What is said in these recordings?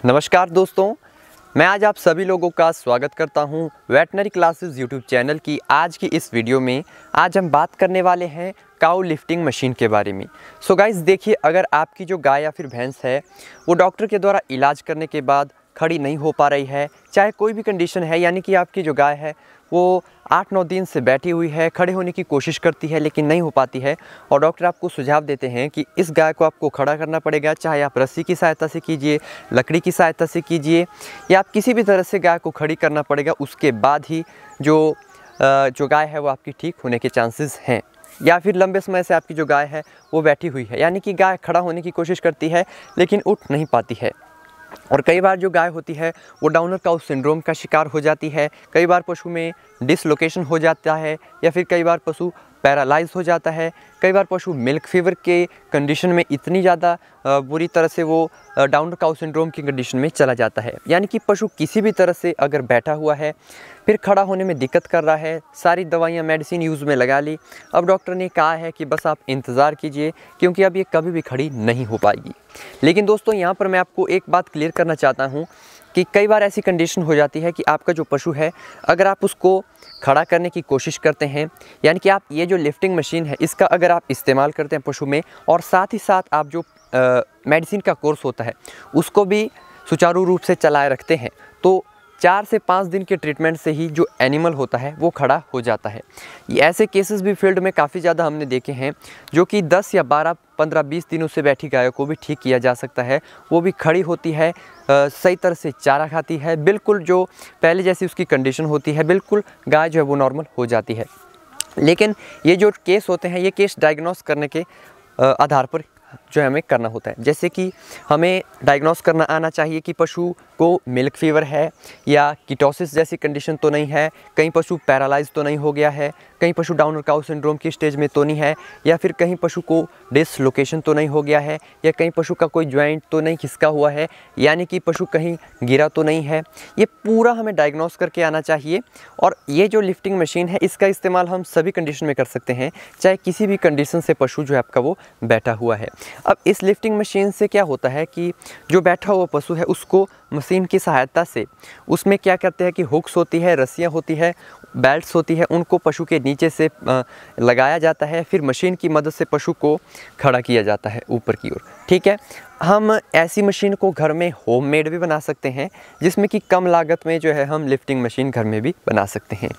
नमस्कार दोस्तों, मैं आज आप सभी लोगों का स्वागत करता हूं वेटनरी क्लासेस यूट्यूब चैनल की आज की इस वीडियो में। आज हम बात करने वाले हैं काऊ लिफ्टिंग मशीन के बारे में। सो गाइस देखिए, अगर आपकी जो गाय या फिर भैंस है वो डॉक्टर के द्वारा इलाज करने के बाद खड़ी नहीं हो पा रही है, चाहे कोई भी कंडीशन है, यानी कि आपकी जो गाय है वो 8-9 दिन से बैठी हुई है, खड़े होने की कोशिश करती है लेकिन नहीं हो पाती है, और डॉक्टर आपको सुझाव देते हैं कि इस गाय को आपको खड़ा करना पड़ेगा, चाहे आप रस्सी की सहायता से कीजिए, लकड़ी की सहायता से कीजिए, या आप किसी भी तरह से गाय को खड़ी करना पड़ेगा। उसके बाद ही जो गाय है वो आपकी ठीक होने के चांसेस हैं। या फिर लंबे समय से आपकी जो गाय है वो बैठी हुई है, यानी कि गाय खड़ा होने की कोशिश करती है लेकिन उठ नहीं पाती है, और कई बार जो गाय होती है वो डाउनर काउ सिंड्रोम का शिकार हो जाती है। कई बार पशु में डिसलोकेशन हो जाता है, या फिर कई बार पशु पैरालाइज हो जाता है। कई बार पशु मिल्क फीवर के कंडीशन में इतनी ज़्यादा बुरी तरह से वो डाउनर काउ सिंड्रोम की कंडीशन में चला जाता है, यानी कि पशु किसी भी तरह से अगर बैठा हुआ है, फिर खड़ा होने में दिक्कत कर रहा है, सारी दवाइयाँ मेडिसिन यूज़ में लगा ली, अब डॉक्टर ने कहा है कि बस आप इंतज़ार कीजिए क्योंकि अब ये कभी भी खड़ी नहीं हो पाएगी। लेकिन दोस्तों, यहाँ पर मैं आपको एक बात क्लियर करना चाहता हूँ कि कई बार ऐसी कंडीशन हो जाती है कि आपका जो पशु है, अगर आप उसको खड़ा करने की कोशिश करते हैं, यानी कि आप ये जो लिफ्टिंग मशीन है इसका अगर आप इस्तेमाल करते हैं पशु में, और साथ ही साथ आप जो मेडिसिन का कोर्स होता है उसको भी सुचारू रूप से चलाए रखते हैं, तो 4 से 5 दिन के ट्रीटमेंट से ही जो एनिमल होता है वो खड़ा हो जाता है। ये ऐसे केसेस भी फील्ड में काफ़ी ज़्यादा हमने देखे हैं, जो कि 10 या 12, 15, 20 दिनों से बैठी गायों को भी ठीक किया जा सकता है। वो भी खड़ी होती है, सही तरह से चारा खाती है, बिल्कुल जो पहले जैसी उसकी कंडीशन होती है, बिल्कुल गाय जो है वो नॉर्मल हो जाती है। लेकिन ये जो केस होते हैं, ये केस डायग्नोस करने के आधार पर जो हमें करना होता है। जैसे कि हमें डायग्नोस करना आना चाहिए कि पशु को मिल्क फीवर है या कीटोसिस जैसी कंडीशन तो नहीं है, कहीं पशु पैरालाइज तो नहीं हो गया है, कहीं पशु डाउनर काउ सिंड्रोम की स्टेज में तो नहीं है, या फिर कहीं पशु को डिसलोकेशन तो नहीं हो गया है, या कहीं पशु का कोई जॉइंट तो नहीं खिसका हुआ है, यानी कि पशु कहीं गिरा तो नहीं है। ये पूरा हमें डायग्नोस करके आना चाहिए। और ये जो लिफ्टिंग मशीन है इसका इस्तेमाल हम सभी कंडीशन में कर सकते हैं, चाहे किसी भी कंडीशन से पशु जो है आपका वो बैठा हुआ है। अब इस लिफ्टिंग मशीन से क्या होता है कि जो बैठा हुआ पशु है उसको मशीन की सहायता से, उसमें क्या करते हैं कि हुक्स होती है, रस्सियाँ होती है, बेल्ट्स होती है, उनको पशु के नीचे से लगाया जाता है, फिर मशीन की मदद से पशु को खड़ा किया जाता है ऊपर की ओर। ठीक है, हम ऐसी मशीन को घर में होममेड भी बना सकते हैं, जिसमें कि कम लागत में जो है हम लिफ्टिंग मशीन घर में भी बना सकते हैं,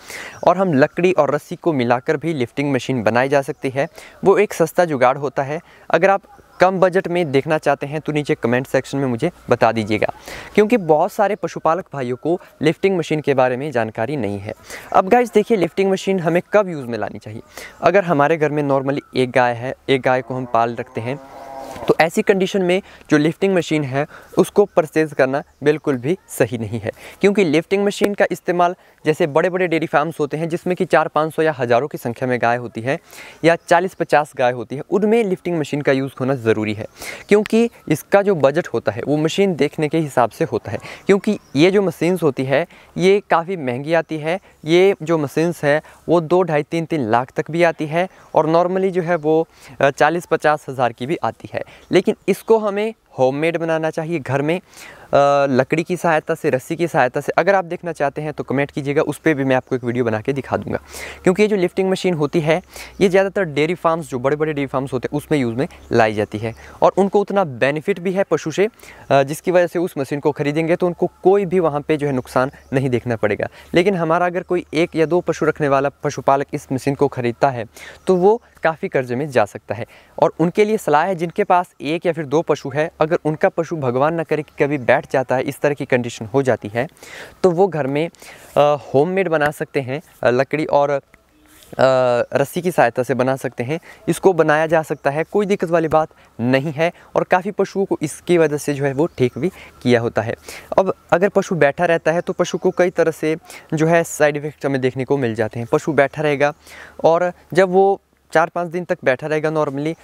और हम लकड़ी और रस्सी को मिलाकर भी लिफ्टिंग मशीन बनाई जा सकती है। वो एक सस्ता जुगाड़ होता है। अगर आप कम बजट में देखना चाहते हैं तो नीचे कमेंट सेक्शन में मुझे बता दीजिएगा, क्योंकि बहुत सारे पशुपालक भाइयों को लिफ्टिंग मशीन के बारे में जानकारी नहीं है। अब गाइस देखिए, लिफ्टिंग मशीन हमें कब यूज़ में लानी चाहिए। अगर हमारे घर में नॉर्मली एक गाय है, एक गाय को हम पाल रखते हैं, तो ऐसी कंडीशन में जो लिफ्टिंग मशीन है उसको परचेज़ करना बिल्कुल भी सही नहीं है, क्योंकि लिफ्टिंग मशीन का इस्तेमाल जैसे बड़े बड़े डेयरी फार्म्स होते हैं जिसमें कि 400-500 या हज़ारों की संख्या में गाय होती है, या 40-50 गाय होती है, उनमें लिफ्टिंग मशीन का यूज़ होना ज़रूरी है, क्योंकि इसका जो बजट होता है वो मशीन देखने के हिसाब से होता है। क्योंकि ये जो मशीन्स होती है ये काफ़ी महंगी आती है। ये जो मशीन्स है वो 2, 2.5, 3 लाख तक भी आती है, और नॉर्मली जो है वो 40-50 हज़ार की भी आती है। लेकिन इसको हमें होममेड बनाना चाहिए, घर में लकड़ी की सहायता से, रस्सी की सहायता से। अगर आप देखना चाहते हैं तो कमेंट कीजिएगा, उस पर भी मैं आपको एक वीडियो बना के दिखा दूंगा। क्योंकि ये जो लिफ्टिंग मशीन होती है ये ज़्यादातर डेयरी फार्म्स, जो बड़े बड़े डेयरी फार्म्स होते हैं उसमें यूज़ में लाई जाती है, और उनको उतना बेनिफिट भी है पशु से, जिसकी वजह से उस मशीन को खरीदेंगे तो उनको कोई भी वहाँ पर जो है नुकसान नहीं देखना पड़ेगा। लेकिन हमारा अगर कोई 1 या 2 पशु रखने वाला पशुपालक इस मशीन को खरीदता है तो वो काफ़ी कर्जे में जा सकता है। और उनके लिए सलाह है, जिनके पास 1 या फिर 2 पशु है, अगर उनका पशु भगवान न करे कि कभी बैठ जाता है, इस तरह की कंडीशन हो जाती है, तो वो घर में होममेड बना सकते हैं, लकड़ी और रस्सी की सहायता से बना सकते हैं। इसको बनाया जा सकता है, कोई दिक्कत वाली बात नहीं है, और काफ़ी पशुओं को इसकी वजह से जो है वो ठीक भी किया होता है। अब अगर पशु बैठा रहता है तो पशु को कई तरह से जो है साइड इफ़ेक्ट हमें देखने को मिल जाते हैं। पशु बैठा रहेगा, और जब वो 4-5 दिन तक बैठा रहेगा, नॉर्मली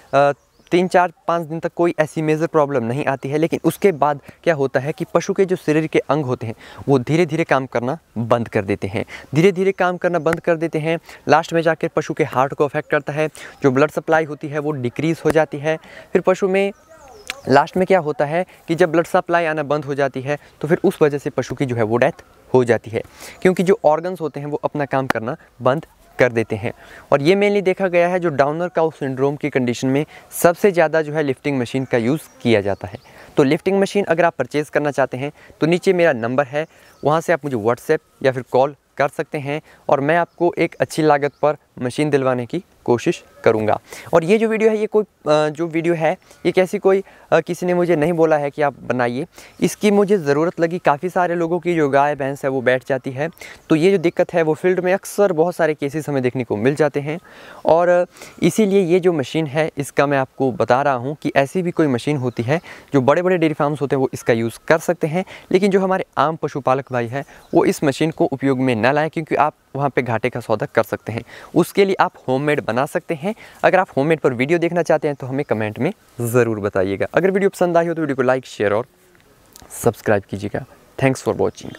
3-4-5 दिन तक कोई ऐसी मेजर प्रॉब्लम नहीं आती है। लेकिन उसके बाद क्या होता है कि पशु के जो शरीर के अंग होते हैं वो धीरे धीरे काम करना बंद कर देते हैं, धीरे धीरे काम करना बंद कर देते हैं। लास्ट में जाकर पशु के हार्ट को अफेक्ट करता है, जो ब्लड सप्लाई होती है वो डिक्रीज़ हो जाती है, फिर पशु में लास्ट में क्या होता है कि जब ब्लड सप्लाई आना बंद हो जाती है तो फिर उस वजह से पशु की जो है वो डेथ हो जाती है, क्योंकि जो ऑर्गन्स होते हैं वो अपना काम करना बंद कर देते हैं। और ये मेनली देखा गया है जो डाउनर काउ सिंड्रोम की कंडीशन में सबसे ज़्यादा जो है लिफ्टिंग मशीन का यूज़ किया जाता है। तो लिफ्टिंग मशीन अगर आप परचेज़ करना चाहते हैं तो नीचे मेरा नंबर है, वहाँ से आप मुझे व्हाट्सएप या फिर कॉल कर सकते हैं और मैं आपको एक अच्छी लागत पर मशीन दिलवाने की कोशिश करूंगा। और ये जो वीडियो है, ये कोई जो वीडियो है ये कैसी कोई किसी ने मुझे नहीं बोला है कि आप बनाइए, इसकी मुझे ज़रूरत लगी। काफ़ी सारे लोगों की जो गाय भैंस है वो बैठ जाती है, तो ये जो दिक्कत है वो फील्ड में अक्सर बहुत सारे केसेस हमें देखने को मिल जाते हैं। और इसीलिए ये जो मशीन है इसका मैं आपको बता रहा हूँ कि ऐसी भी कोई मशीन होती है जो बड़े बड़े डेयरी फार्म्स होते हैं वो इसका यूज़ कर सकते हैं, लेकिन जो हमारे आम पशुपालक भाई हैं वो इस मशीन को उपयोग में न लाएं, क्योंकि आप वहाँ पे घाटे का सौदा कर सकते हैं। उसके लिए आप होममेड बना सकते हैं। अगर आप होममेड पर वीडियो देखना चाहते हैं तो हमें कमेंट में ज़रूर बताइएगा। अगर वीडियो पसंद आई हो तो वीडियो को लाइक, शेयर और सब्सक्राइब कीजिएगा। Thanks for watching.